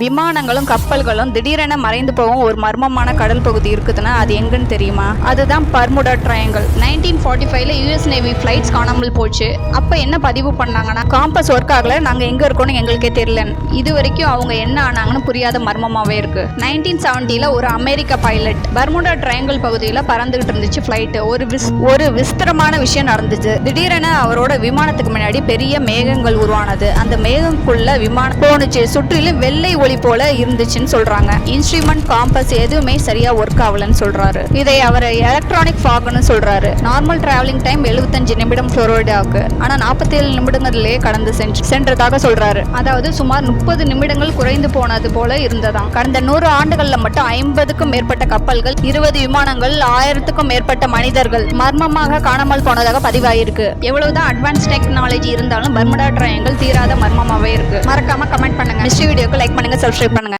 விமானங்களும் கப்பல்களும் திடீரென மறைந்து போகும் ஒரு மர்மமான கடல் பகுதி இருக்குதுன்னா அது எங்கன்னு தெரியுமா? அதுதான் பர்முடா ட்ரையாங்கிள். 1945ல யூஎஸ் நேவி ஃபிளைட்ஸ் காணாமல் போச்சு. அப்ப என்ன பதிவு பண்ணாங்கன்னா, காம்பஸ் ஒர்க் ஆகல, நாங்க எங்க இருக்கோம்னு எங்களுக்கே தெரியல. இது வரைக்கும் அவங்க என்ன ஆனாங்கன்னு புரியாத மர்மமாவே இருக்கு. 1970ல ஒரு அமெரிக்க பைலட் பர்முடா ட்ரையாங்கிள் பகுதியில் பறந்துகிட்டு இருந்துச்சு ஃபிளைட். ஒரு விசித்திரமான விஷயம் நடந்துச்சு. திடீரென அவரோட விமானத்துக்கு முன்னாடி பெரிய மேகங்கள் உருவானது. அந்த மேகங்குள்ள விமானம் போனுச்சு. சுற்றிலும் வெள்ளை ஒளி போல இருந்துச்சுன்னு சொல்றாங்க. இன்ஸ்ட்ருமெண்ட், காம்பஸ் எதுவுமே சரியா ஒர்க் ஆகலன்னு சொல்றாரு. இதை அவர் எலக்ட்ரானிக் ஃபாக்னு சொல்றாரு. நார்மல் டிராவலிங் டைம் 75 நிமிடம் புளோரிடாவுக்கு, ஆனா 47 நிமிடங்களிலே கடந்து சென்றதாக சொல்றாரு. அதாவது சுமார் 30 நிமிடங்கள் குறைந்து போனது போல இருந்ததாம். கடந்த 100 ஆண்டுகள்ல மட்டும் 50க்கும் மேற்பட்ட கப்பல்கள், 20 விமானங்கள், 1000க்கும் மேற்பட்ட மனிதர்கள் மர்மமாக காணாமல் போனதாக பதிவாயிருக்கு. எவ்வளவுதான் அட்வான்ஸ் டெக்னாலஜி இருந்தாலும் பர்முடா ட்ரையாங்கிள் தீராத மர்மமாவே இருக்கு. மறக்காம கமெண்ட் பண்ணுங்க. மிஸ்ட்ரி வீடியோக்கு லைக் பண்ணுங்க, சப்ஸ்கிரைப் பண்ணுங்க.